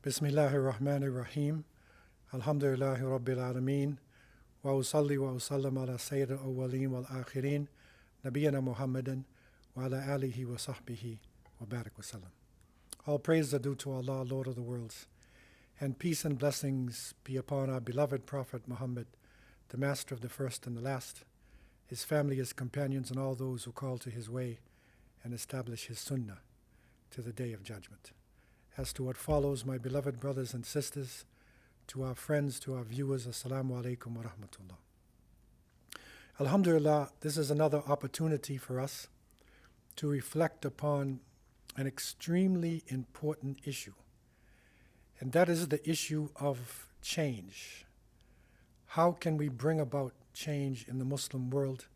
Bismillahir Rahmanir Rahim. Alhamdulillahi Rabbil Alameen. Wa usalli wa usallam ala Sayyid al-awwaleen wal akhirin. Nabiyyina Muhammadan wa ala alihi wa sahbihi wa barak wa sallam. All praise are due to Allah, Lord of the worlds. And peace and blessings be upon our beloved Prophet Muhammad, the master of the first and the last, his family, his companions, and all those who call to his way and establish his sunnah to the day of judgment. As to what follows, my beloved brothers and sisters, to our friends, to our viewers, Assalamu alaikum wa rahmatullah. Alhamdulillah, this is another opportunity for us to reflect upon an extremely important issue, and that is the issue of change. How can we bring about change in the Muslim world?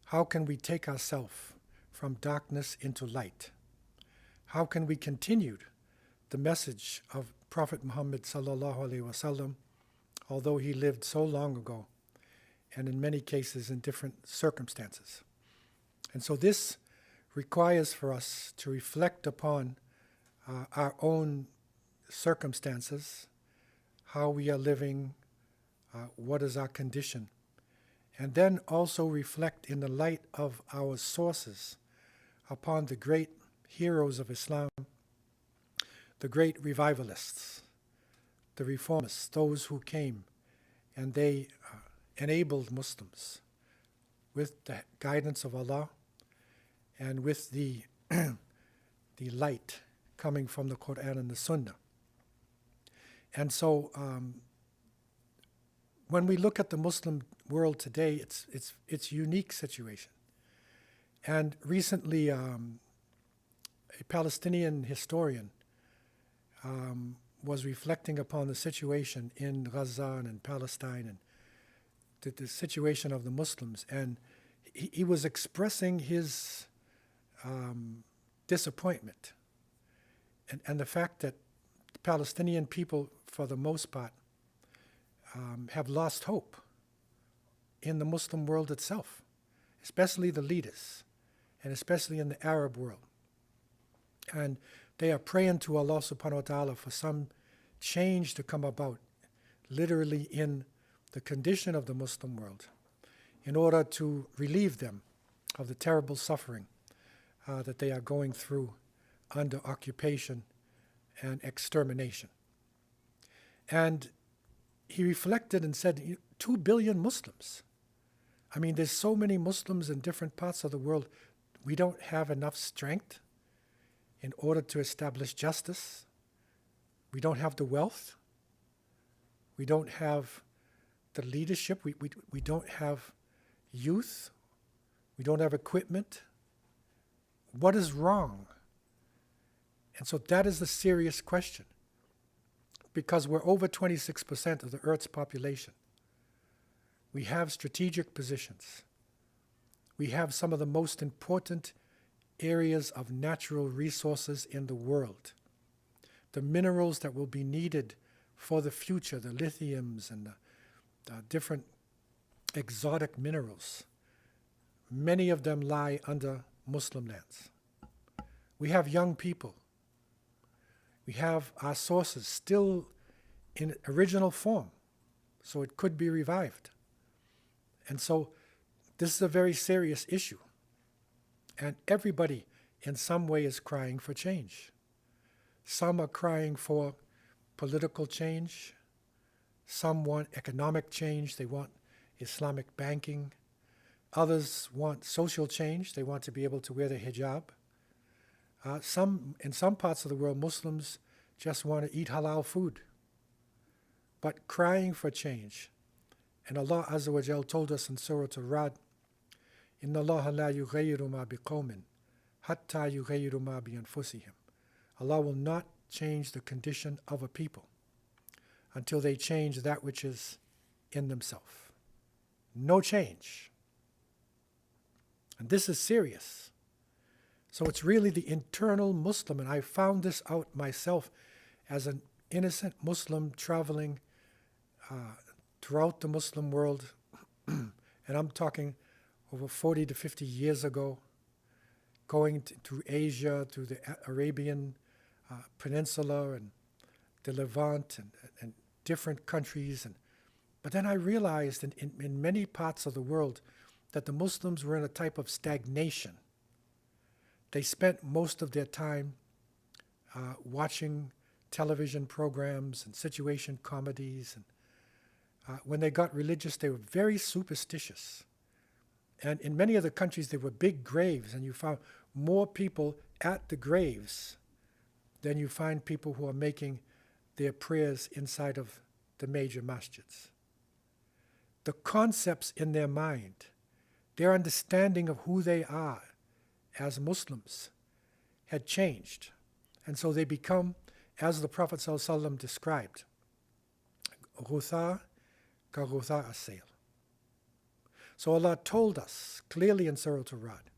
How can we take ourselves from darkness into light? How can we continue the message of Prophet Muhammad sallallahu alaihi wasallam, although he lived so long ago, and in many cases in different circumstances? And so this requires for us to reflect upon our own circumstances, how we are living, what is our condition, and then also reflect in the light of our sources upon the great heroes of Islam, the great revivalists, the reformists, those who came and they enabled Muslims with the guidance of Allah and with the light coming from the Quran and the Sunnah. And so when we look at the Muslim world today, it's a unique situation. And recently, a Palestinian historian was reflecting upon the situation in Gaza and in Palestine and the situation of the Muslims. And he was expressing his disappointment and the fact that the Palestinian people, for the most part, have lost hope in the Muslim world itself, especially the leaders, and especially in the Arab world. And they are praying to Allah subhanahu wa ta'ala for some change to come about, literally in the condition of the Muslim world, in order to relieve them of the terrible suffering that they are going through under occupation and extermination. And he reflected and said, 2 billion Muslims. I mean, there's so many Muslims in different parts of the world. We don't have enough strength in order to establish justice. We don't have the wealth. We don't have the leadership. We don't have youth. We don't have equipment. What is wrong? And so that is the serious question, because we're over 26% of the Earth's population. We have strategic positions. We have some of the most important areas of natural resources in the world. The minerals that will be needed for the future, the lithiums and the different exotic minerals, many of them lie under Muslim lands. We have young people. We have our sources still in original form, so it could be revived. And so this is a very serious issue. And everybody in some way is crying for change. Some are crying for political change. Some want economic change. They want Islamic banking. Others want social change. They want to be able to wear the hijab. In some parts of the world, Muslims just want to eat halal food. But crying for change. And Allah Azza wa Jal told us in Surah Al-Ra'd, إِنَّ اللَّهَ لَا يُغَيِّرُ مَا بِقَوْمٍ حَتَّى يُغَيِّرُ مَا بِأَنفُسِهِمْ. Allah will not change the condition of a people until they change that which is in themselves. No change. And this is serious. So it's really the internal Muslim, and I found this out myself as an innocent Muslim traveling throughout the Muslim world, and I'm talking over 40 to 50 years ago, going to Asia, to the Arabian Peninsula and the Levant and different countries. But then I realized in many parts of the world that the Muslims were in a type of stagnation. They spent most of their time watching television programs and situation comedies. And when they got religious, they were very superstitious. And in many of the countries, there were big graves, and you found more people at the graves than you find people who are making their prayers inside of the major masjids. The concepts in their mind, their understanding of who they are as Muslims had changed. And so they become, as the Prophet ﷺ described, غُثَاء كَغُثَاء السَّيْلِ. So Allah told us clearly in Surah Ar-Ra'd,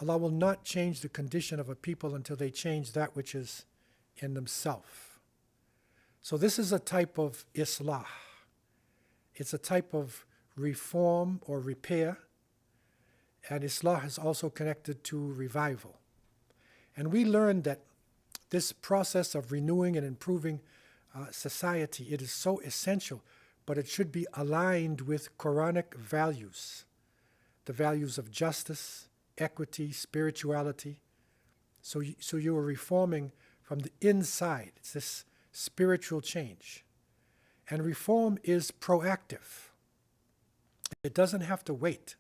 Allah will not change the condition of a people until they change that which is in themselves. So this is a type of islah. It's a type of reform or repair. And islah is also connected to revival. And we learned that this process of renewing and improving society, it is so essential, but it should be aligned with Quranic values, the values of justice, equity, spirituality. So you are reforming from the inside. It's this spiritual change. And reform is proactive. It doesn't have to wait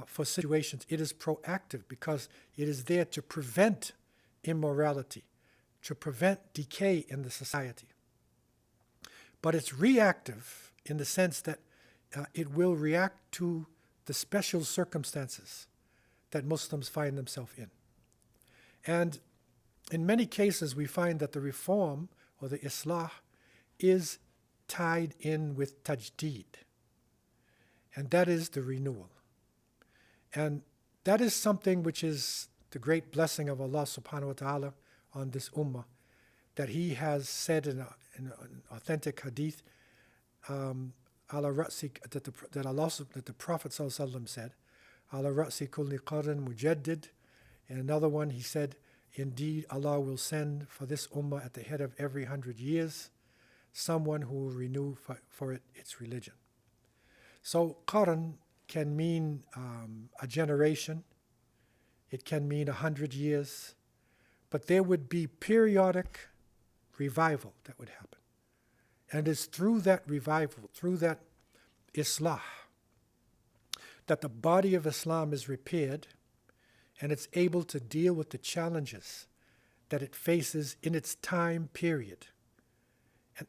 for situations. It is proactive because it is there to prevent immorality, to prevent decay in the society. But it's reactive in the sense that it will react to the special circumstances that Muslims find themselves in. And in many cases, we find that the reform or the islah is tied in with tajdeed, and that is the renewal. And that is something which is the great blessing of Allah subhanahu wa ta'ala on this ummah, that He has said in an authentic hadith, ala ra'si, that the Prophet sallallahu alaihi wasallam said, ala ra'si kulli qarn mujaddid. In another one, He said, indeed, Allah will send for this ummah at the head of every 100 years someone who will renew for it its religion. So qarn can mean a generation, it can mean 100 years, but there would be periodic revival that would happen. And it's through that revival, through that islah, that the body of Islam is repaired and it's able to deal with the challenges that it faces in its time period.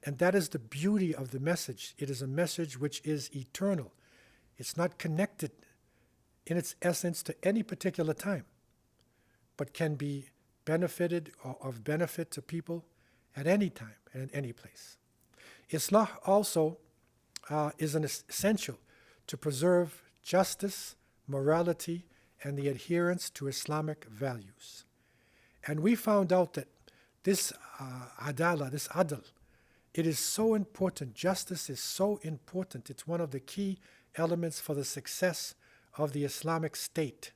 And that is the beauty of the message. It is a message which is eternal. It's not connected in its essence to any particular time, but can be benefited or of benefit to people at any time and at any place. Islah also is an essential to preserve justice, morality, and the adherence to Islamic values. And we found out that this adala, this adl, it is so important. Justice is so important. It's one of the key elements for the success of the Islamic State,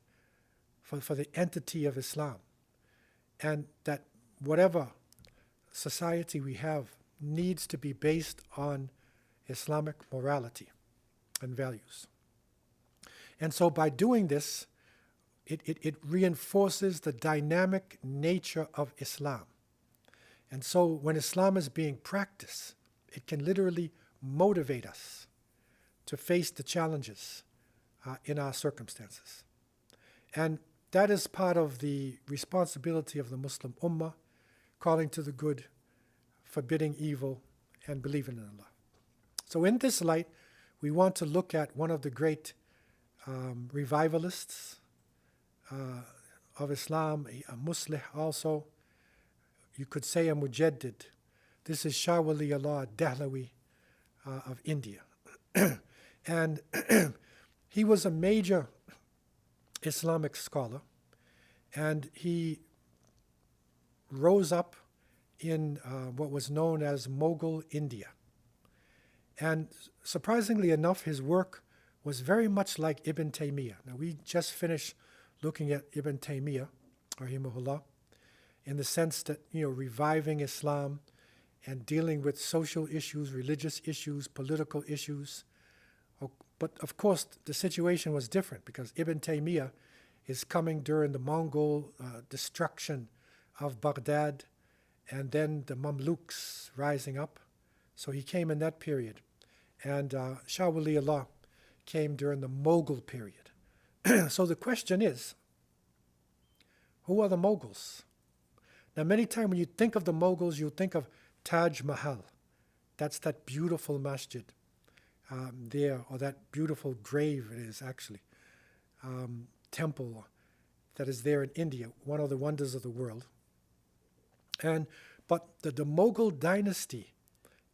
for the entity of Islam. And that whatever society we have needs to be based on Islamic morality and values. And so by doing this, it reinforces the dynamic nature of Islam. And so when Islam is being practiced, it can literally motivate us to face the challenges in our circumstances. And that is part of the responsibility of the Muslim Ummah, calling to the good, forbidding evil, and believing in Allah. So in this light, we want to look at one of the great revivalists of Islam, a muslih also, you could say a mujaddid. This is Shah Waliullah Dahlawi of India. And he was a major Islamic scholar, and he rose up in what was known as Mughal India. And surprisingly enough, his work was very much like Ibn Taymiyyah. Now, we just finished looking at Ibn Taymiyyah, rahimahullah, in the sense that, reviving Islam and dealing with social issues, religious issues, political issues. But of course, the situation was different because Ibn Taymiyyah is coming during the Mongol destruction of Baghdad and then the Mamluks rising up. So he came in that period. And Shah Waliullah came during the Mughal period. So the question is, who are the Mughals? Now, many times when you think of the Mughals, you think of Taj Mahal. That's that beautiful masjid there, or that beautiful grave it is actually, temple that is there in India, one of the wonders of the world. But the Mughal dynasty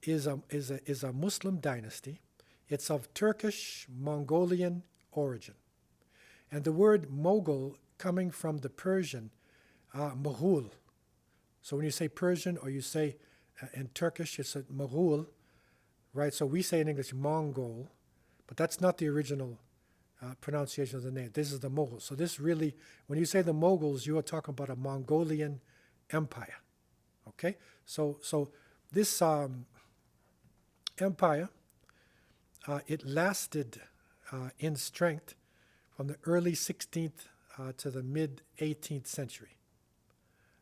is a Muslim dynasty. It's of Turkish Mongolian origin, and the word Mughal coming from the Persian Mughul. So when you say Persian or you say in Turkish, it's a Mughul, right? So we say in English Mongol, but that's not the original pronunciation of the name. This is the Mughal. So this really, when you say the Mughals, you are talking about a Mongolian empire. Okay? So this empire, it lasted in strength from the early 16th to the mid 18th century.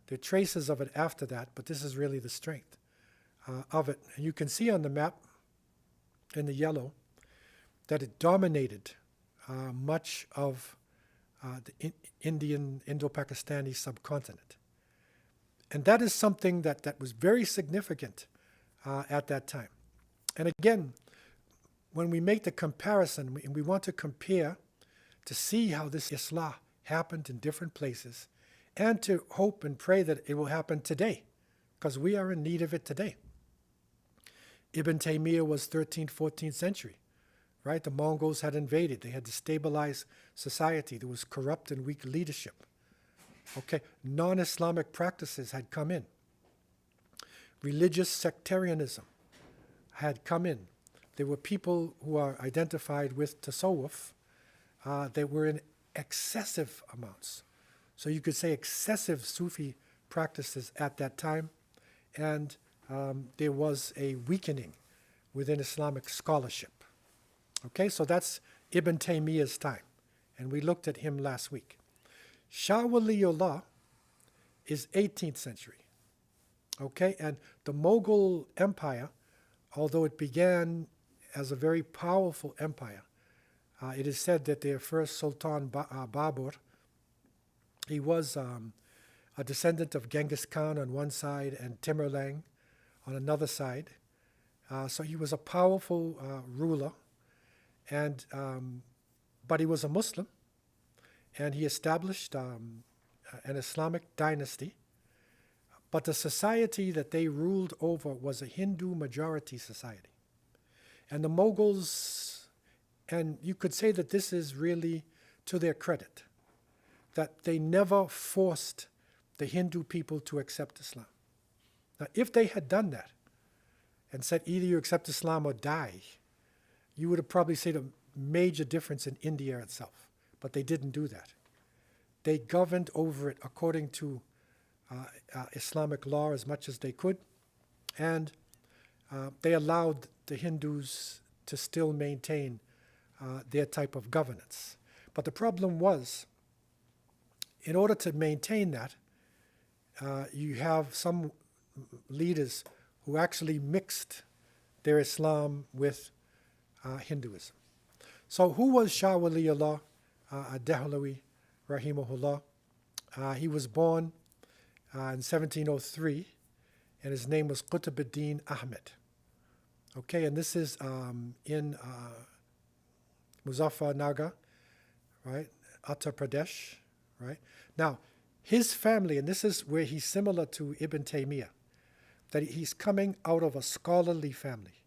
There are traces of it after that, but this is really the strength of it. And you can see on the map in the yellow that it dominated much of the Indian, Indo-Pakistani subcontinent. And that is something that was very significant at that time. And again, when we make the comparison, we want to compare to see how this Islah happened in different places and to hope and pray that it will happen today, because we are in need of it today. Ibn Taymiyyah was 13th, 14th century, right? The Mongols had invaded. They had destabilized society. There was corrupt and weak leadership. Okay, non-Islamic practices had come in. Religious sectarianism had come in. There were people who are identified with tasawwuf that were in excessive amounts. So you could say excessive Sufi practices at that time, and there was a weakening within Islamic scholarship. Okay, so that's Ibn Taymiyyah's time, and we looked at him last week. Shah Waliullah is 18th century. Okay, and the Mughal Empire, although it began as a very powerful empire, it is said that their first Sultan Babur, he was a descendant of Genghis Khan on one side and Tamerlane on another side. So he was a powerful ruler, and but he was a Muslim, and he established an Islamic dynasty. But the society that they ruled over was a Hindu majority society. And the Mughals, and you could say that this is really to their credit, that they never forced the Hindu people to accept Islam. Now, if they had done that and said either you accept Islam or die, you would have probably seen a major difference in India itself. But they didn't do that. They governed over it according to Islamic law as much as they could, and they allowed the Hindus to still maintain their type of governance. But the problem was, in order to maintain that, you have some leaders who actually mixed their Islam with Hinduism. So who was Shah Waliullah ad-Dahlawi, rahimahullah? He was born in 1703, and his name was Qutb-ud-Din Ahmed. Okay, and this is in Muzaffarnagar, right, Uttar Pradesh, right? Now, his family, and this is where he's similar to Ibn Taymiyyah, that he's coming out of a scholarly family.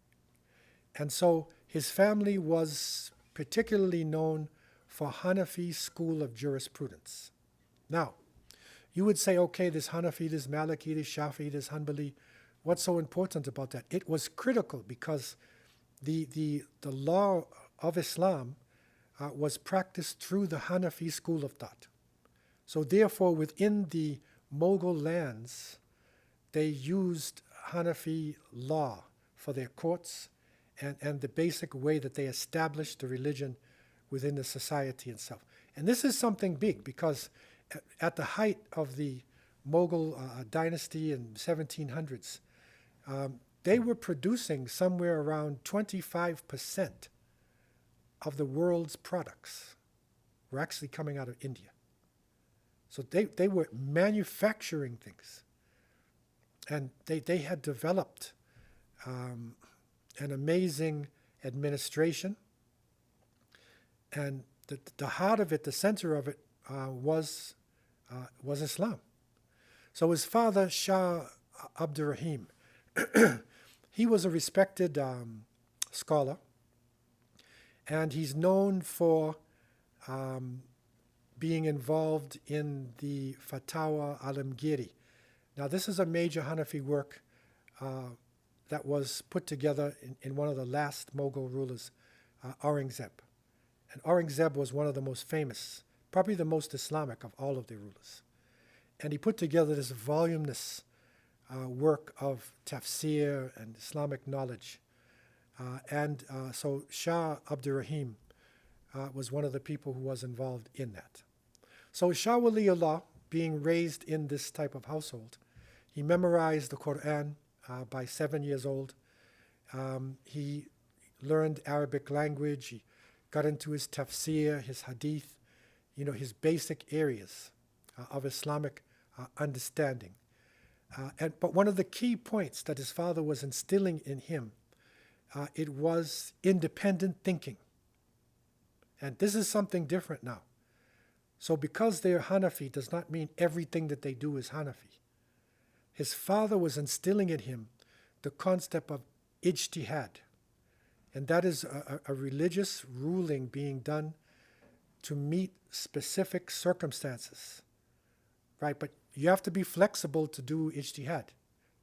And so his family was particularly known for Hanafi school of jurisprudence. Now, you would say, okay, there's Hanafi, there's Maliki, there's Shafi, there's Hanbali. What's so important about that? It was critical because the law of Islam was practiced through the Hanafi school of thought. So therefore, within the Mughal lands, they used Hanafi law for their courts and the basic way that they established the religion within the society itself. And this is something big because at the height of the Mughal dynasty in 1700s, they were producing somewhere around 25% of the world's products were actually coming out of India. So they were manufacturing things. And they had developed an amazing administration. And the heart of it, the center of it, was Islam. So his father, Shah Abdurrahim, he was a respected scholar, and he's known for being involved in the Fatawa Alamgiri. Now, this is a major Hanafi work that was put together in one of the last Mughal rulers, Aurangzeb. And Aurangzeb was one of the most famous, probably the most Islamic of all of the rulers. And he put together this voluminous work of tafsir and Islamic knowledge. So Shah Abdurrahim was one of the people who was involved in that. So Shah Waliullah, being raised in this type of household, he memorized the Quran by 7 years old. He learned Arabic language. He got into his tafsir, his hadith, his basic areas of Islamic understanding. But one of the key points that his father was instilling in him, it was independent thinking. And this is something different now. So because they're Hanafi does not mean everything that they do is Hanafi. His father was instilling in him the concept of ijtihad. And that is a religious ruling being done to meet specific circumstances. Right? But you have to be flexible to do ijtihad.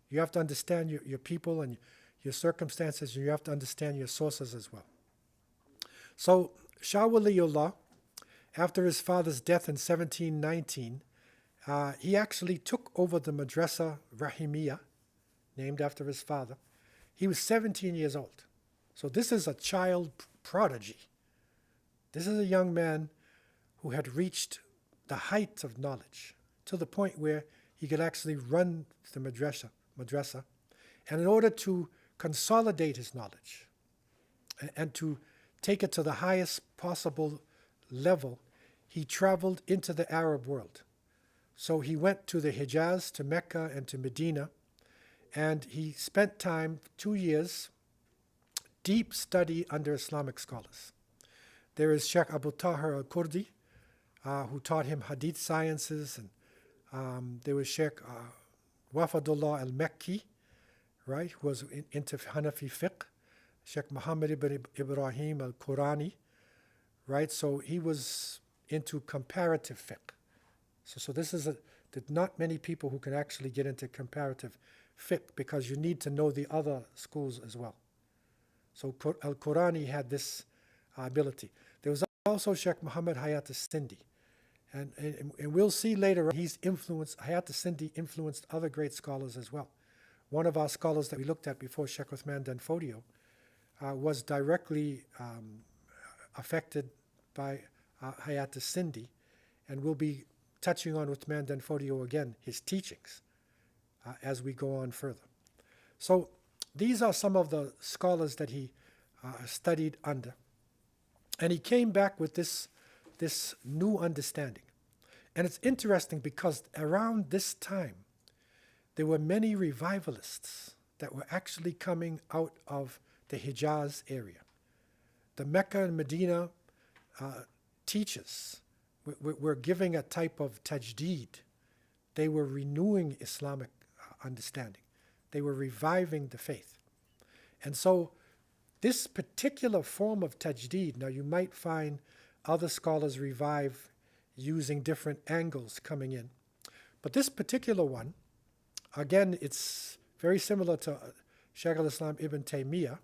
You have to understand your people and your circumstances, and you have to understand your sources as well. So Shah Waliullah, after his father's death in 1719, he actually took over the Madrasa Rahimiyya, named after his father. He was 17 years old. So this is a child prodigy. This is a young man who had reached the height of knowledge to the point where he could actually run the madrasa. And in order to consolidate his knowledge and to take it to the highest possible level, he traveled into the Arab world. So he went to the Hijaz, to Mecca, and to Medina, and he spent time, 2 years, deep study under Islamic scholars. There is Sheikh Abu Tahir al-Kurdi, who taught him hadith sciences, and there was Sheikh Wafadullah al-Makki, right, who was into Hanafi fiqh, Sheikh Muhammad ibn Ibrahim al-Qurani, right, so he was into comparative fiqh. So this is not many people who can actually get into comparative fiqh because you need to know the other schools as well. So al-Qurani had this ability. There was also Sheikh Muhammad Hayat al-Sindi. And we'll see later, Hayat al-Sindi influenced other great scholars as well. One of our scholars that we looked at before, Sheikh Uthman Danfodio, was directly affected by Hayat al-Sindi, and we'll be touching on Uthman Danfodio again, his teachings, as we go on further. So these are some of the scholars that he studied under. And he came back with this new understanding. And it's interesting because around this time, there were many revivalists that were actually coming out of the Hijaz area. The Mecca and Medina teachers were giving a type of tajdeed. They were renewing Islamic understanding. They were reviving the faith. And so this particular form of tajdeed, now you might find other scholars revive using different angles coming in. But this particular one, again, it's very similar to Shaykh al-Islam Ibn Taymiyyah.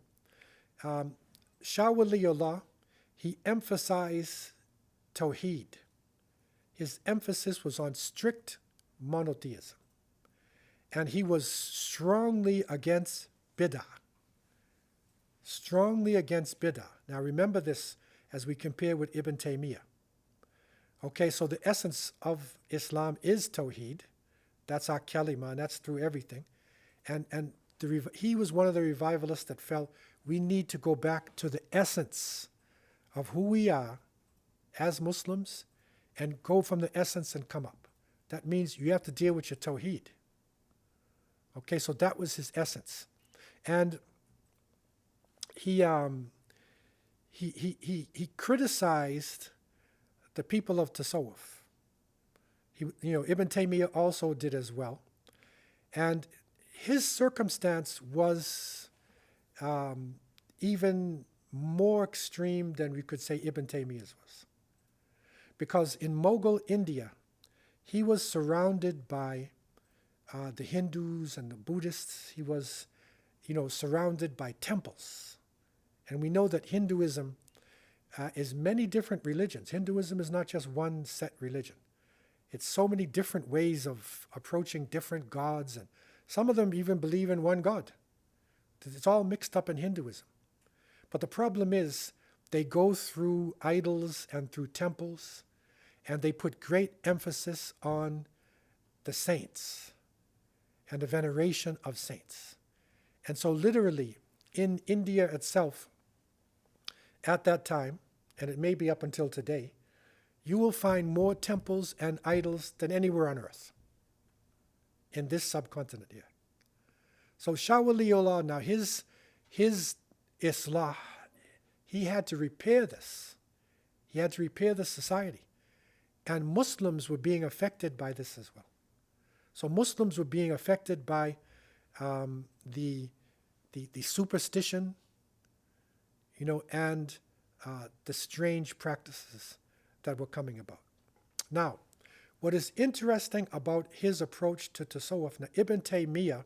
Shah Waliullah, he emphasized Tawheed. His emphasis was on strict monotheism. And he was strongly against bid'ah. Strongly against bid'ah. Now remember this as we compare with Ibn Taymiyyah. Okay, so the essence of Islam is Tawheed. That's our kalima, and that's through everything. And he was one of the revivalists that felt we need to go back to the essence of who we are as Muslims and go from the essence and come up. That means you have to deal with your Tawheed. Okay, so that was his essence. And he criticized the people of Tasawwuf. Ibn Taymiyyah also did as well. And his circumstance was even more extreme than we could say Ibn Taymiyyah's was. Because in Mughal India, he was surrounded by the Hindus and the Buddhists. He was, surrounded by temples. And we know that Hinduism is many different religions. Hinduism is not just one set religion. It's so many different ways of approaching different gods, and some of them even believe in one God. It's all mixed up in Hinduism. But the problem is they go through idols and through temples, and they put great emphasis on the saints and the veneration of saints. And so literally, in India itself, at that time, and it may be up until today, you will find more temples and idols than anywhere on earth in this subcontinent here. So Shah Waliullah, now his Islah, he had to repair this. He had to repair the society. And Muslims were being affected by this as well. So Muslims were being affected by the superstition, and the strange practices that were coming about. Now, what is interesting about his approach to Tasawwuf, now Ibn Taymiyyah,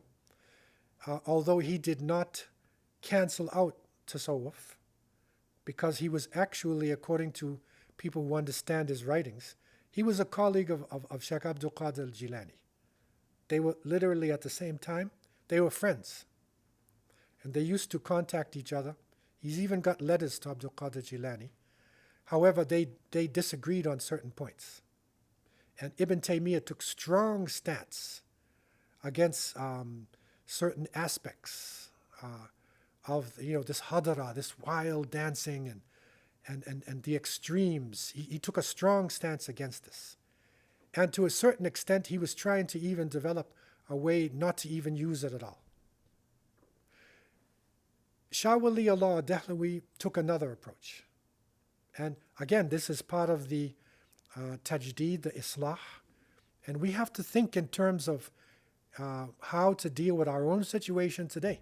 although he did not cancel out Tasawwuf, because he was actually, according to people who understand his writings, he was a colleague of Sheikh Abdul Qadir al-Jilani. They were literally at the same time, they were friends. And they used to contact each other. He's even got letters to Abdul Qadir Jilani. However, they disagreed on certain points. And Ibn Taymiyyah took strong stance against certain aspects of this hadara, this wild dancing and the extremes. He took a strong stance against this. And to a certain extent, he was trying to even develop a way not to even use it at all. Shah Waliullah Dehlawi took another approach. And again, this is part of the tajdeed, the islah. And we have to think in terms of how to deal with our own situation today.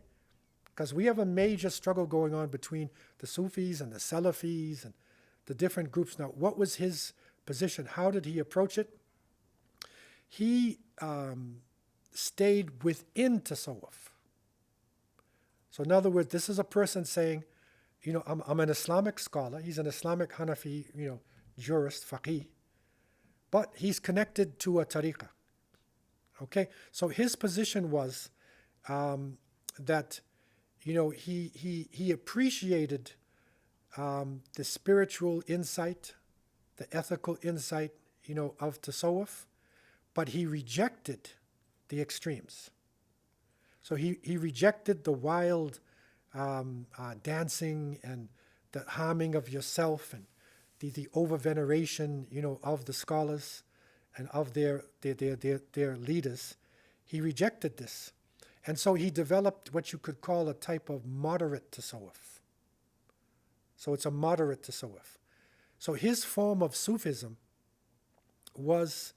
Because we have a major struggle going on between the Sufis and the Salafis and the different groups. Now, what was his position? How did he approach it? He stayed within Tasawwuf. So in other words, this is a person saying, I'm an Islamic scholar. He's an Islamic Hanafi, jurist, faqih. But he's connected to a tariqah. Okay? So his position was that, he appreciated the spiritual insight, the ethical insight, of Tasawwuf, but he rejected the extremes. So he rejected the wild dancing and the harming of yourself and the over-veneration, of the scholars and of their leaders. He rejected this. And so he developed what you could call a type of moderate tasawwuf. So it's a moderate tasawwuf. So his form of Sufism was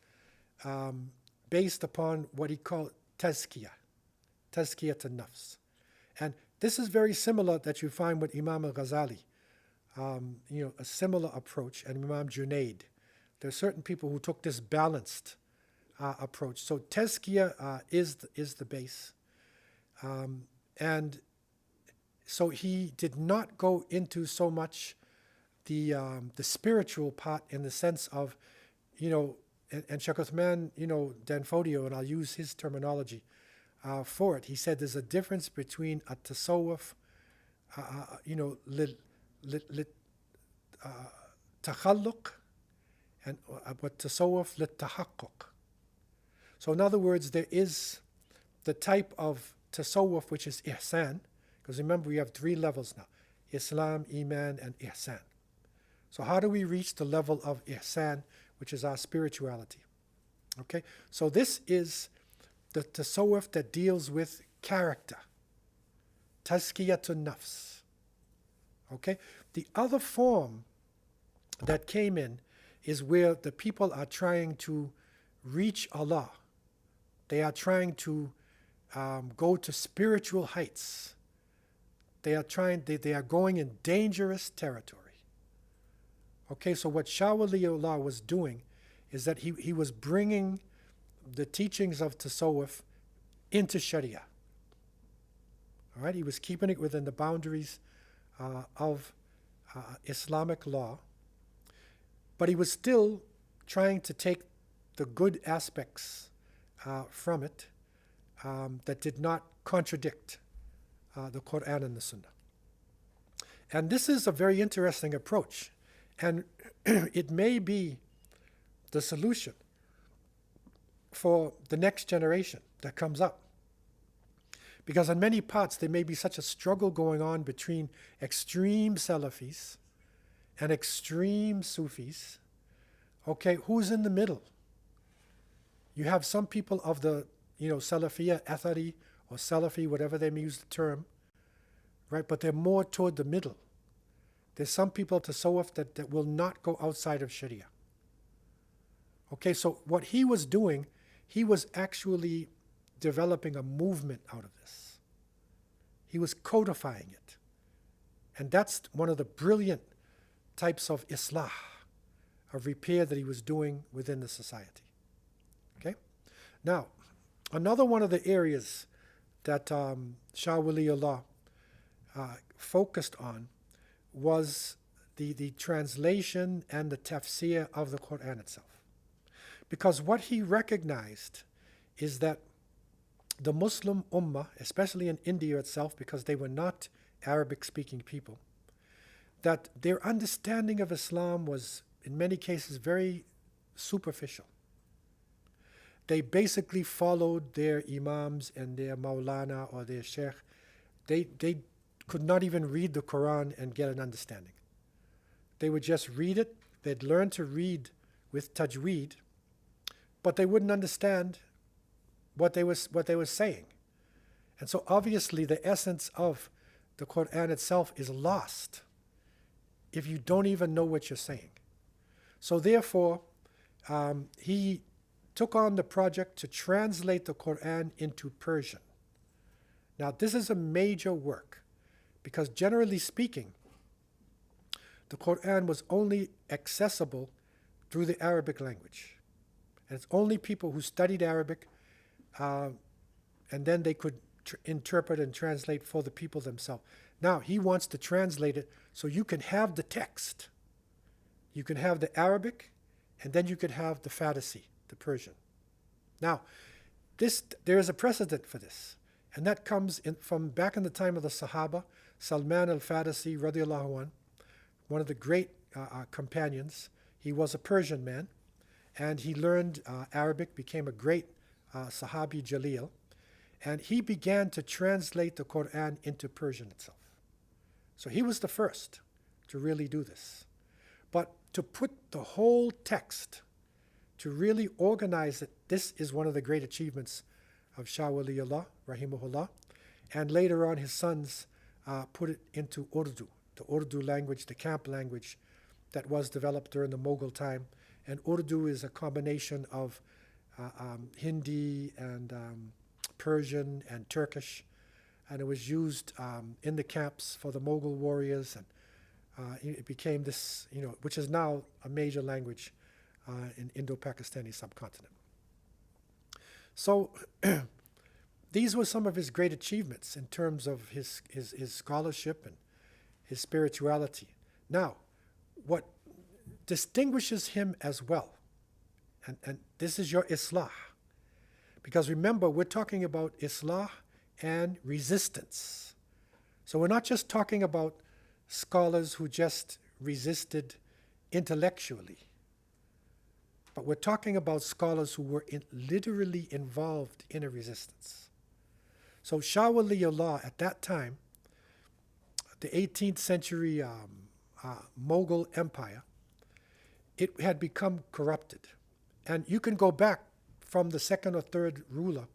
based upon what he called tazkiyah to nafs. And this is very similar that you find with Imam al-Ghazali, a similar approach, and Imam Junaid. There are certain people who took this balanced approach. So tazkiyah is the base. And so he did not go into so much the spiritual part in the sense of, and Sheikh Uthman, Danfodio, and I'll use his terminology for it. He said there's a difference between a tasawwuf, takhalluq, and what tasawwuf lit tahaqquq. So in other words, there is the type of tasawwuf which is ihsan, because remember we have 3 levels now: Islam, Iman, and ihsan. So how do we reach the level of ihsan, which is our spirituality? Okay, so this is the tasawwuf that deals with character, tazkiyatun nafs. Okay, the other form that came in is where the people are trying to reach Allah. They are trying to go to spiritual heights. They are going in dangerous territory. Okay, so what Shah Waliullah was doing is that he was bringing the teachings of tasawwuf into Sharia. All right, he was keeping it within the boundaries of Islamic law, but he was still trying to take the good aspects from it that did not contradict the Quran and the Sunnah. And this is a very interesting approach, and it may be the solution for the next generation that comes up. Because in many parts there may be such a struggle going on between extreme Salafis and extreme Sufis. Okay, who's in the middle? You have some people of the, Salafiyya, Athari, or Salafi, whatever they may use the term, right? But they're more toward the middle. There's some people of tasawwuf that will not go outside of Sharia. Okay, so what he was doing, he was actually developing a movement out of this. He was codifying it. And that's one of the brilliant types of islah, of repair that he was doing within the society. Okay? Now, another one of the areas that Shah Waliullah focused on was the translation and the tafsir of the Quran itself. Because what he recognized is that the Muslim Ummah, especially in India itself, because they were not Arabic-speaking people, that their understanding of Islam was, in many cases, very superficial. They basically followed their imams and their maulana or their sheikh. They could not even read the Quran and get an understanding. They would just read it. They'd learn to read with tajweed, but they wouldn't understand what they were saying. And so obviously the essence of the Quran itself is lost if you don't even know what you're saying. So therefore, he took on the project to translate the Quran into Persian. Now this is a major work, because generally speaking, the Quran was only accessible through the Arabic language. And it's only people who studied Arabic, and then they could interpret and translate for the people themselves. Now he wants to translate it so you can have the text. You can have the Arabic, and then you could have the Farsi, the Persian. Now, there is a precedent for this, and that comes from back in the time of the Sahaba. Salman al-Farisi, radiallahu anh, one of the great companions. He was a Persian man, and he learned Arabic, became a great Sahabi Jalil, and he began to translate the Quran into Persian itself. So he was the first to really do this. But to put the whole text, to really organize it, this is one of the great achievements of Shah Waliullah, rahimahullah, and later on his sons put it into Urdu, the Urdu language, the camp language that was developed during the Mughal time. And Urdu is a combination of Hindi and Persian and Turkish, and it was used in the camps for the Mughal warriors, and it became this, which is now a major language in Indo-Pakistani subcontinent. So these were some of his great achievements in terms of his scholarship and his spirituality. Now, what distinguishes him as well, and this is your Islah, because remember, we're talking about Islah and resistance. So we're not just talking about scholars who just resisted intellectually, but we're talking about scholars who were literally involved in a resistance. So Shah Waliullah at that time, the 18th century Mughal Empire, it had become corrupted. And you can go back from the second or third ruler.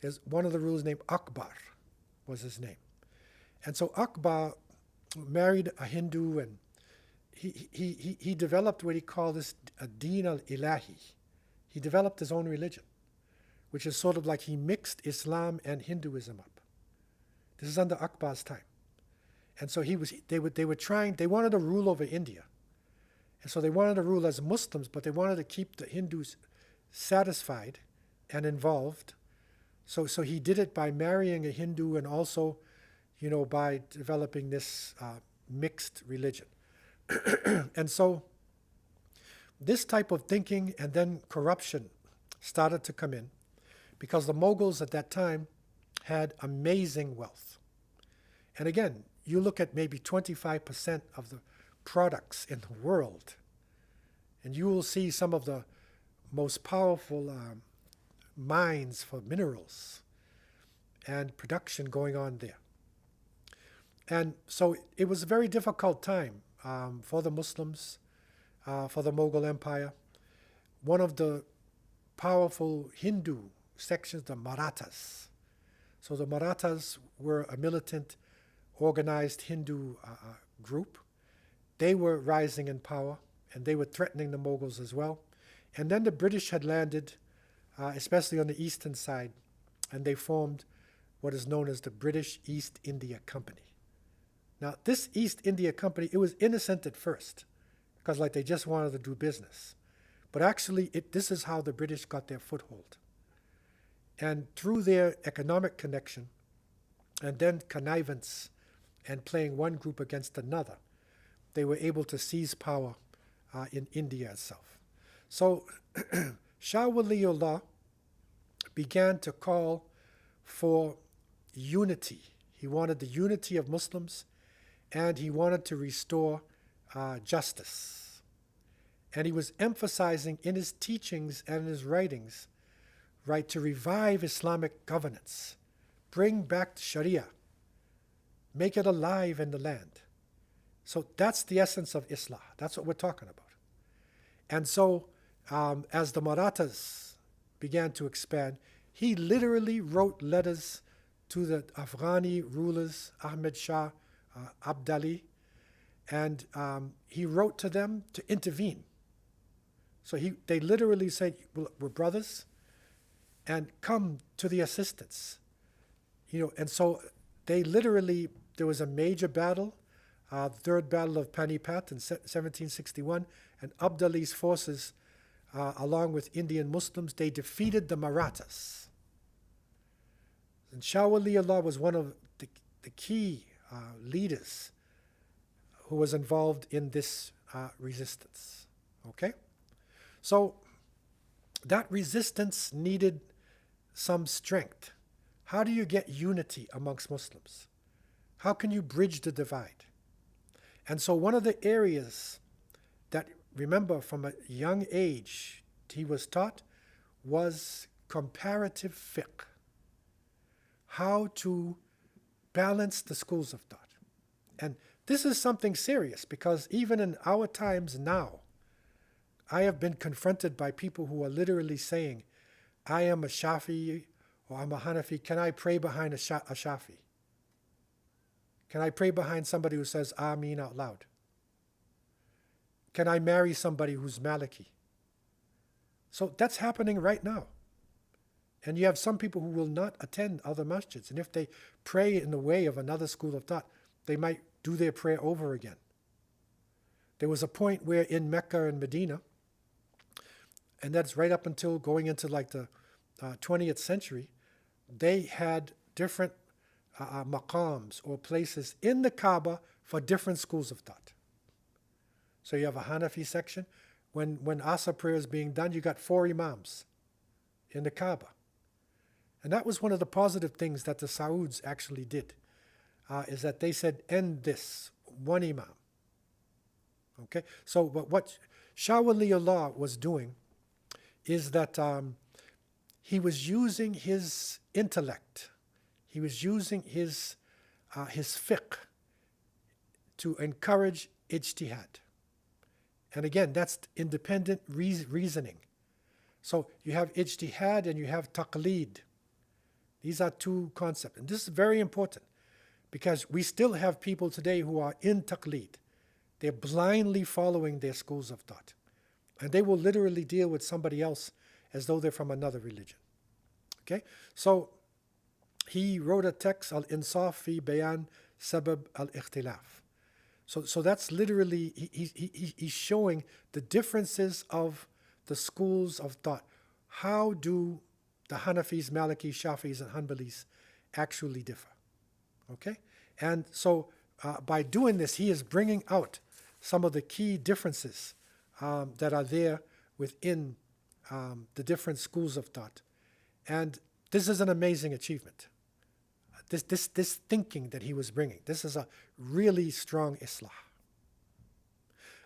There's one of the rulers named Akbar was his name. And so Akbar married a Hindu, and he developed what he called this Deen al-Ilahi. He developed his own religion, which is sort of like he mixed Islam and Hinduism up. This is under Akbar's time. And so they wanted to rule over India. And so they wanted to rule as Muslims, but they wanted to keep the Hindus satisfied and involved. So he did it by marrying a Hindu, and also, by developing this mixed religion. And so this type of thinking and then corruption started to come in, because the Mughals at that time had amazing wealth. And again, you look at maybe 25% of the products in the world, and you will see some of the most powerful mines for minerals and production going on there. And so it was a very difficult time for the Muslims, for the Mughal Empire. One of the powerful Hindu sections, the Marathas. So the Marathas were a militant, organized Hindu group. They were rising in power, and they were threatening the Mughals as well. And then the British had landed, especially on the eastern side, and they formed what is known as the British East India Company. Now, this East India Company, it was innocent at first, because they just wanted to do business. But actually, this is how the British got their foothold. And through their economic connection, and then connivance, and playing one group against another, they were able to seize power in India itself. So Shah Waliullah began to call for unity. He wanted the unity of Muslims, and he wanted to restore justice. And he was emphasizing in his teachings and in his writings, right, to revive Islamic governance, bring back Sharia, make it alive in the land. So that's the essence of Islah. That's what we're talking about. And so as the Marathas began to expand, he literally wrote letters to the Afghani rulers, Ahmed Shah, Abdali, and he wrote to them to intervene. So they literally said, we're brothers, and come to the assistance. And so there was a major battle, the Third Battle of Panipat in 1761, and Abdali's forces, along with Indian Muslims, they defeated the Marathas. And Shah Waliullah was one of the key leaders who was involved in this resistance. Okay? So that resistance needed some strength. How do you get unity amongst Muslims? How can you bridge the divide? And so one of the areas that, remember, from a young age he was taught was comparative fiqh. How to balance the schools of thought. And this is something serious, because even in our times now, I have been confronted by people who are literally saying, I am a Shafi'i or I'm a Hanafi. Can I pray behind a Shafi'i? Can I pray behind somebody who says Ameen out loud? Can I marry somebody who's Maliki? So that's happening right now. And you have some people who will not attend other masjids. And if they pray in the way of another school of thought, they might do their prayer over again. There was a point where in Mecca and Medina, and that's right up until going into the 20th century, they had different maqams or places in the Kaaba for different schools of thought. So you have a Hanafi section. When Asr prayer is being done, you got 4 imams in the Kaaba. And that was one of the positive things that the Sauds actually did, is that they said, end this, 1 imam. Okay? So what Shah Waliullah was doing is that he was using his intellect, he was using his fiqh to encourage ijtihad. And again, that's independent reasoning. So you have ijtihad and you have taqleed. These are 2 concepts. And this is very important because we still have people today who are in taqleed. They're blindly following their schools of thought. And they will literally deal with somebody else as though they're from another religion. Okay? So he wrote a text, Al-Insaf fi Bayan Sabab al-Ikhtilaf. So that's literally, he's showing the differences of the schools of thought. How do the Hanafis, Malikis, Shafis, and Hanbalis actually differ? Okay? And so by doing this, he is bringing out some of the key differences that are there within the different schools of thought. And this is an amazing achievement. This thinking that he was bringing, this is a really strong Islah.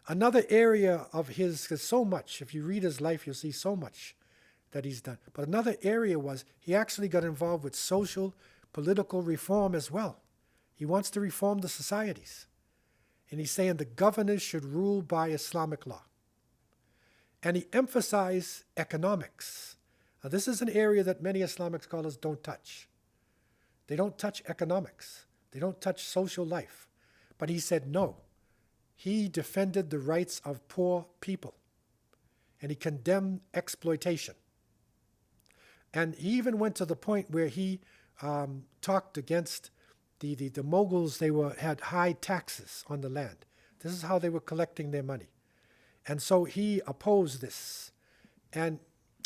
Another area of his, there's so much, if you read his life, you'll see so much that he's done. But another area was he actually got involved with social, political reform as well. He wants to reform the societies. And he's saying the governors should rule by Islamic law. And he emphasized economics. Now, this is an area that many Islamic scholars don't touch. They don't touch economics. They don't touch social life. But he said no. He defended the rights of poor people. And he condemned exploitation. And he even went to the point where he talked against the Mughals. They had high taxes on the land. This is how they were collecting their money. And so he opposed this. And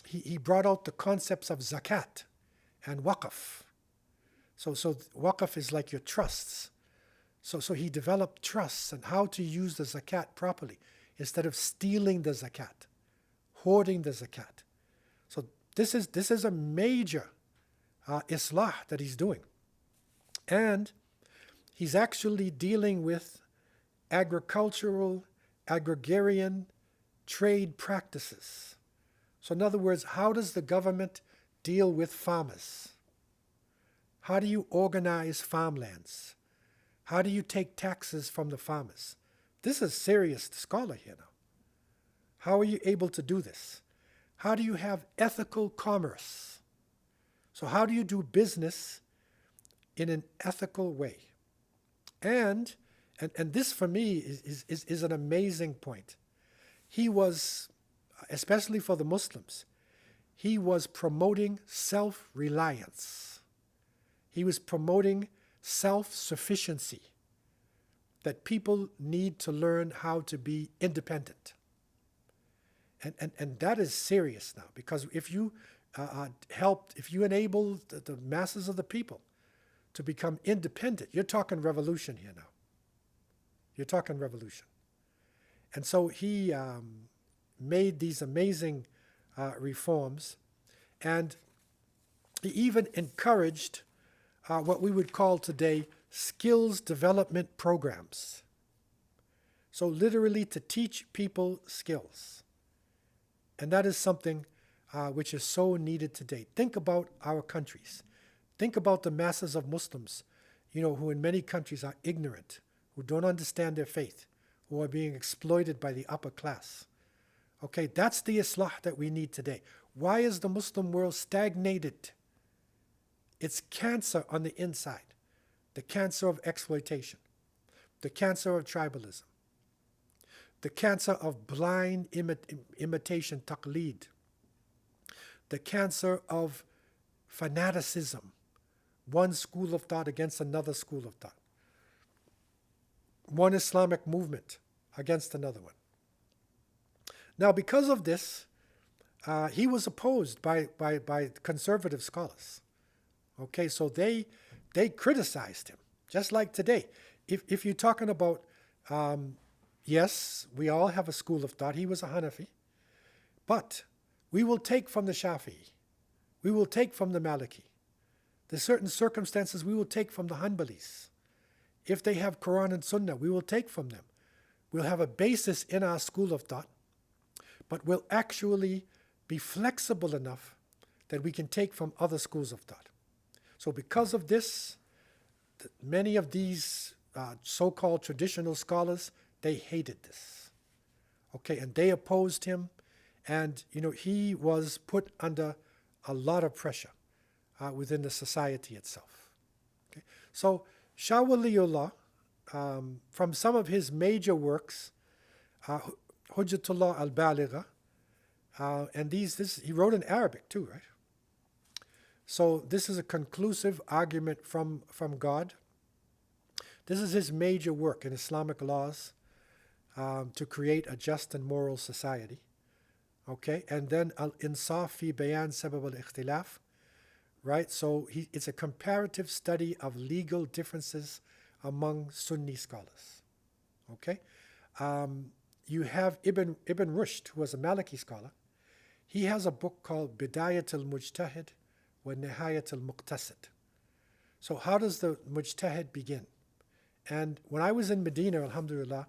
he brought out the concepts of zakat and waqf. So waqf is like your trusts. So he developed trusts and how to use the zakat properly instead of stealing the zakat, hoarding the zakat. So this is a major islah that he's doing. And he's actually dealing with agricultural, agrarian trade practices. So in other words, how does the government deal with farmers? How do you organize farmlands? How do you take taxes from the farmers? This is serious scholar here now. How are you able to do this? How do you have ethical commerce? So how do you do business in an ethical way? And this for me is an amazing point. He was, especially for the Muslims, he was promoting self-reliance. He was promoting self-sufficiency, that people need to learn how to be independent. And that is serious now, because if you enable the masses of the people to become independent, you're talking revolution here now. You're talking revolution. And so he made these amazing reforms, and he even encouraged what we would call today skills development programs. So literally to teach people skills. And that is something which is so needed today. Think about our countries. Think about the masses of Muslims, who in many countries are ignorant, who don't understand their faith, who are being exploited by the upper class. Okay, that's the Islah that we need today. Why is the Muslim world stagnated? It's cancer on the inside. The cancer of exploitation. The cancer of tribalism. The cancer of blind imitation, taqleed. The cancer of fanaticism. One school of thought against another school of thought. One Islamic movement against another one. Now, because of this, he was opposed by conservative scholars. Okay, so they criticized him, just like today. If you're talking about yes, we all have a school of thought. He was a Hanafi. But we will take from the Shafi'i. We will take from the Maliki. There's certain circumstances we will take from the Hanbalis. If they have Quran and Sunnah, we will take from them. We'll have a basis in our school of thought, but we'll actually be flexible enough that we can take from other schools of thought. So because of this, many of these so-called traditional scholars, they hated this. Okay, and they opposed him, and he was put under a lot of pressure within the society itself. Okay? So Shah Waliullah, from some of his major works, Hujjatullah al-Baligha, and he wrote in Arabic too, right? So this is a conclusive argument from God. This is his major work in Islamic laws to create a just and moral society. Okay, and then Al-Insaf fi Bayan Sabab al-Ikhtilaf, right? So it's a comparative study of legal differences among Sunni scholars. Okay, you have Ibn Rushd, who was a Maliki scholar. He has a book called Bidayat al-Mujtahid wa Nihayat al-Muqtasid. So how does the Mujtahid begin? And when I was in Medina, alhamdulillah,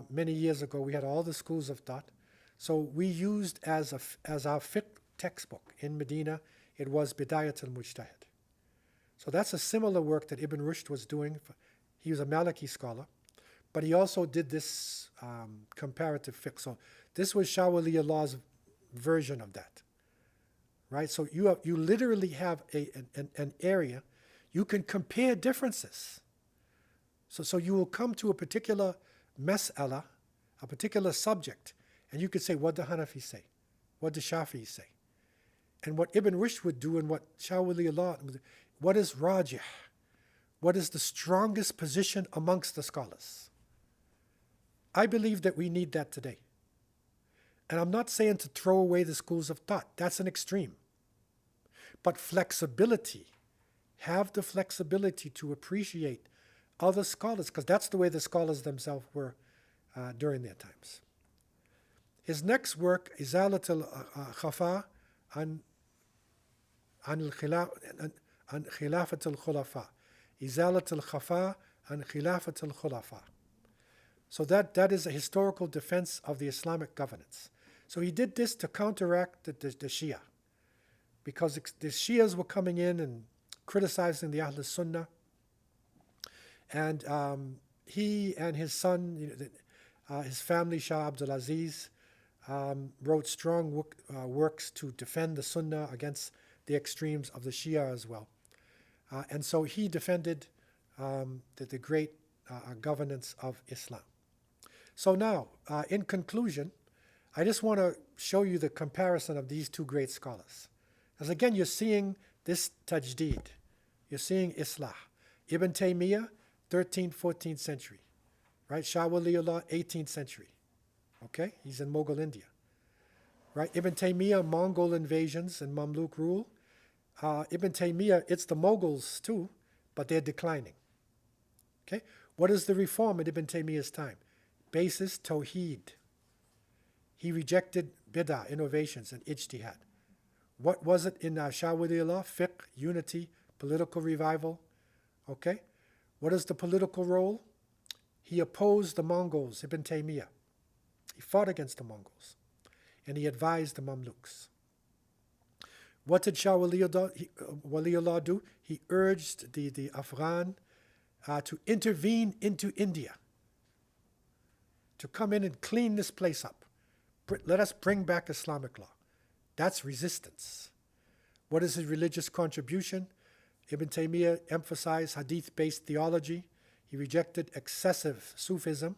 many years ago, we had all the schools of thought. So we used as our fiqh textbook in Medina, it was Bidayat al-Mujtahid. So that's a similar work that Ibn Rushd was doing. He was a Maliki scholar, but he also did this comparative fiqh. So this was Shah Waliullah's version of that, right? So you literally have an area, you can compare differences. So you will come to a particular mas'ala, a particular subject, and you could say, what do Hanafis say? What do Shafi'is say? And what Ibn Rushd would do and what Shah Waliullah, what is rajih? What is the strongest position amongst the scholars? I believe that we need that today. And I'm not saying to throw away the schools of thought. That's an extreme. But flexibility, have the flexibility to appreciate other scholars, because that's the way the scholars themselves were during their times. His next work, Izalat al-Khafa an Khilafat al-Khulafa. Izalat al-Khafa an Khilafat al-Khulafa. So that is a historical defense of the Islamic governance. So he did this to counteract the Shia, because the Shias were coming in and criticizing the Ahl Sunnah. And he and his son, his family, Shah Abdul Aziz, wrote strong works to defend the Sunnah against the extremes of the Shia as well. And so he defended the great governance of Islam. So now, in conclusion, I just want to show you the comparison of these two great scholars. Because again, you're seeing this tajdeed. You're seeing Islah. Ibn Taymiyyah, 13th, 14th century. Right? Shah Waliullah, 18th century. Okay? He's in Mughal India. Right? Ibn Taymiyyah, Mongol invasions and Mamluk rule. Ibn Taymiyyah, it's the Mughals too, but they're declining. Okay? What is the reform at Ibn Taymiyyah's time? Basis, Tawheed. He rejected bid'ah, innovations, and ijtihad. What was it in Shah Waliullah? Fiqh, unity, political revival. Okay? What is the political role? He opposed the Mongols, Ibn Taymiyyah. He fought against the Mongols. And he advised the Mamluks. What did Shah Waliullah do? He urged the Afghan to intervene into India, to come in and clean this place up. Let us bring back Islamic law. That's resistance. What is his religious contribution? Ibn Taymiyyah emphasized hadith-based theology. He rejected excessive Sufism,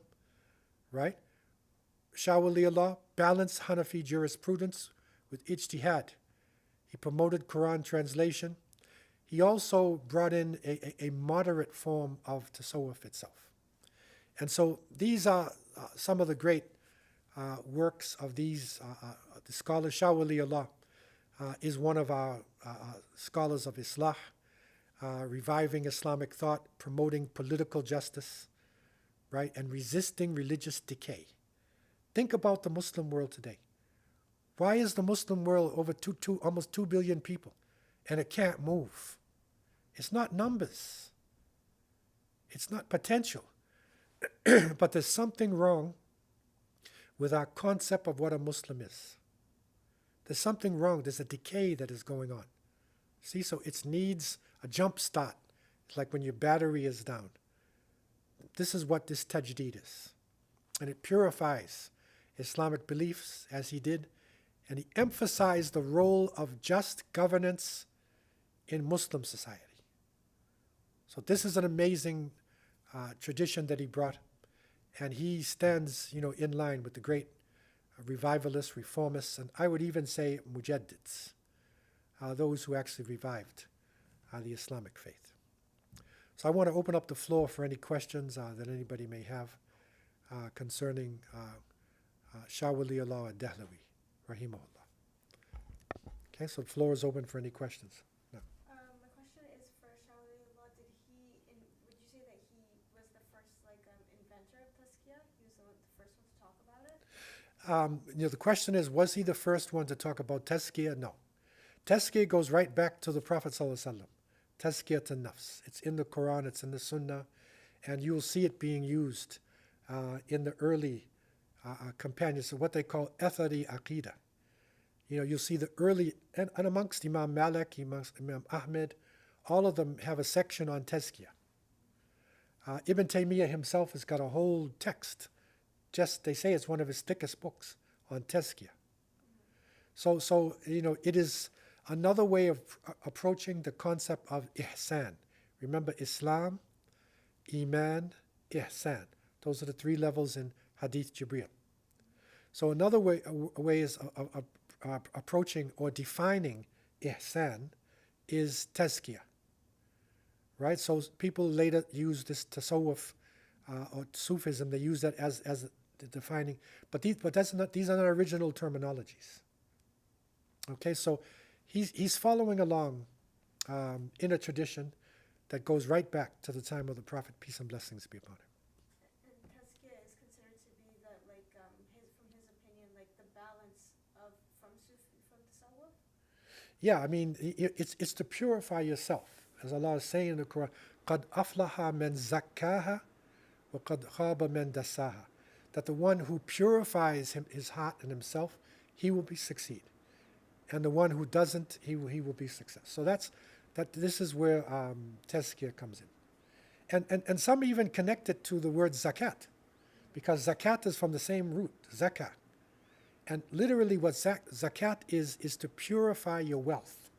right? Shah Waliullah balanced Hanafi jurisprudence with ijtihad. He promoted Quran translation. He also brought in a moderate form of tasawwuf itself. And so these are some of the great works of these the scholars. Shah Waliullah is one of our scholars of Islah, reviving Islamic thought, promoting political justice, right, and resisting religious decay. Think about the Muslim world today. Why is the Muslim world over almost 2 billion people and it can't move? It's not numbers. It's not potential. But there's something wrong with our concept of what a Muslim is. There's something wrong. There's a decay that is going on. See, so it needs a jump start. It's like when your battery is down. This is what this tajdeed is. And it purifies Islamic beliefs as he did. And he emphasized the role of just governance in Muslim society. So this is an amazing tradition that he brought. And he stands, in line with the great revivalists, reformists, and I would even say mujaddids, those who actually revived the Islamic faith. So I want to open up the floor for any questions that anybody may have concerning Shah Waliullah al-Dahlawi, rahimahullah. Okay, so the floor is open for any questions. No. My question is for Shah Waliullah. Would you say that he was the first inventor of tazkiyah? He was the first one to talk about it? The question is, was he the first one to talk about tazkiyah? No. Tazkiyah goes right back to the Prophet ﷺ. Tazkiyat an-nafs. It's in the Quran, it's in the Sunnah, and you'll see it being used in the early companions, so what they call athari aqidah. You'll see the early, and amongst Imam Malik, Imam Ahmed, all of them have a section on tazkiyah. Ibn Taymiyyah himself has got a whole text. They say it's one of his thickest books on tazkiyah. So it is another way of approaching the concept of ihsan. Remember, Islam, Iman, Ihsan. Those are the 3 levels in Hadith Jibreel. So another way is approaching or defining ihsan is tazkiyah. Right? So people later use this tasawwuf or Sufism, they use that as defining, but these are not original terminologies. Okay, so he's following along in a tradition that goes right back to the time of the Prophet, peace and blessings be upon him. And tazkiyah is considered to be from his opinion, the balance from tasawwuf? Yeah, I mean, it's to purify yourself. As Allah is saying in the Quran, قَدْ أَفْلَحَ مَنْ زَكَّاهَا وَقَدْ خَابَ مَنْ دَسَّاهَا. That the one who purifies his heart and himself, he will succeed. And the one who doesn't, he will be success. So this is where tazkiyah comes in. And some even connect it to the word zakat, because zakat is from the same root, zakah. And literally what zakat is to purify your wealth.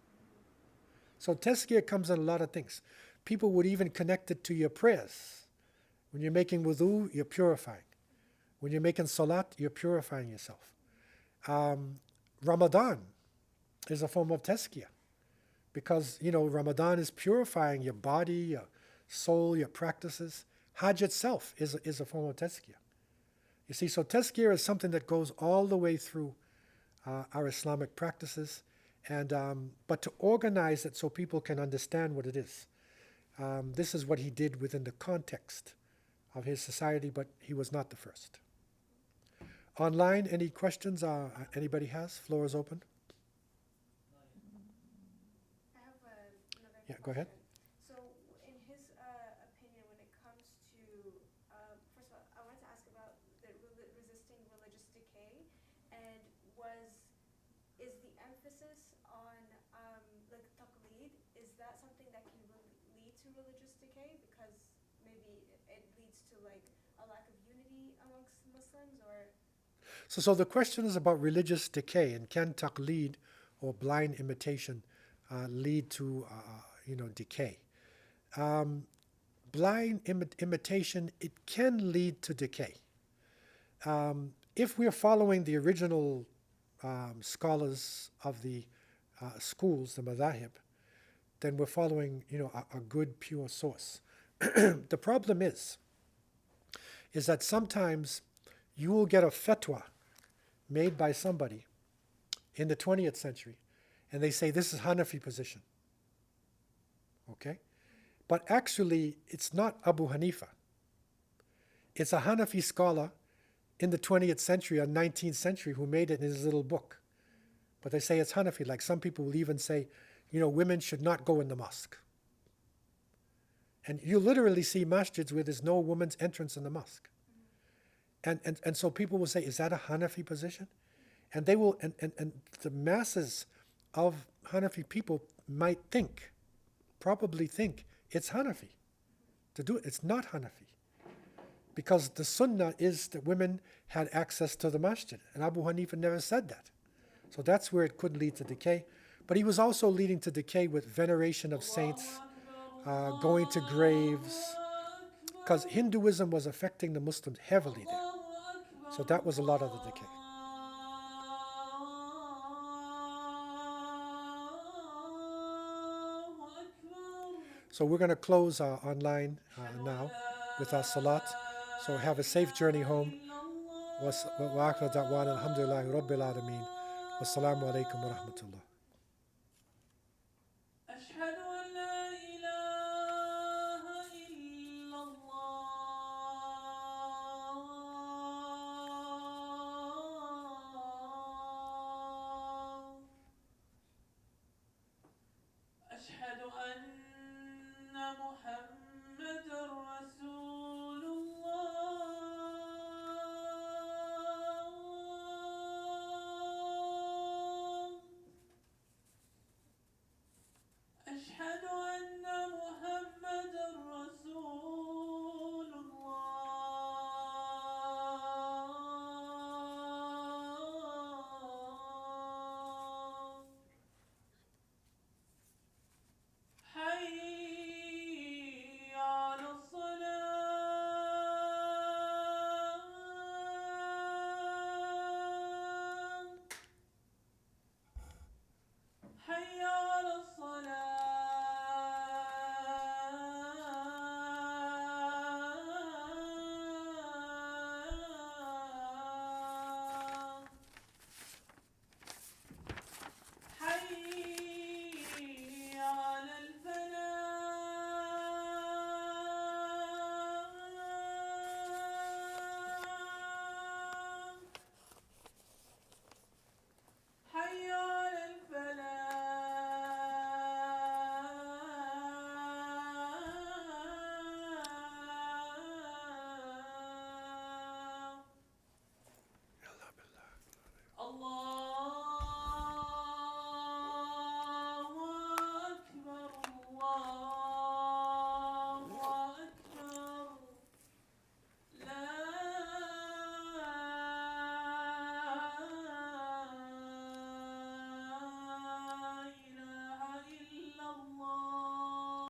So tazkiyah comes in a lot of things. People would even connect it to your prayers. When you're making wudu, you're purifying. When you're making salat, you're purifying yourself. Ramadan is a form of tazkiyah, because Ramadan is purifying your body, your soul, your practices. Hajj itself is a form of tazkiyah. You see, so tazkiyah is something that goes all the way through our Islamic practices, and but to organize it so people can understand what it is. This is what he did within the context of his society, but he was not the first. Online, any questions anybody has? Floor is open. I have another Yeah, go ahead. So in his opinion, when it comes to, first of all, I wanted to ask about the resisting religious decay, and is the emphasis on taqleed, is that something that can lead to religious decay, because maybe it leads to a lack of unity amongst Muslims, or? So the question is about religious decay, and can taqleed or blind imitation lead to decay? Blind imitation, it can lead to decay. If we're following the original scholars of the schools, the madhahib, then we're following a good pure source. The problem is that sometimes you will get a fatwa made by somebody in the 20th century, and they say this is Hanafi position. Okay? But actually, it's not Abu Hanifa. It's a Hanafi scholar in the 20th century or 19th century who made it in his little book. But they say it's Hanafi. Like some people will even say, women should not go in the mosque. And you literally see masjids where there's no woman's entrance in the mosque. And so people will say, is that a Hanafi position? And they will, and the masses of Hanafi people might probably think it's Hanafi to do it. It's not Hanafi. Because the sunnah is that women had access to the masjid. And Abu Hanifa never said that. So that's where it could lead to decay. But he was also leading to decay with veneration of saints, going to graves, because Hinduism was affecting the Muslims heavily there. So that was a lot of the decay. So we're going to close online now with our salat. So have a safe journey home. وآخر دعوانا الحمد لله رب العالمين والسلام عليكم ورحمة الله. أشهد أن لا إله إلا الله أشهد أن محمد رسول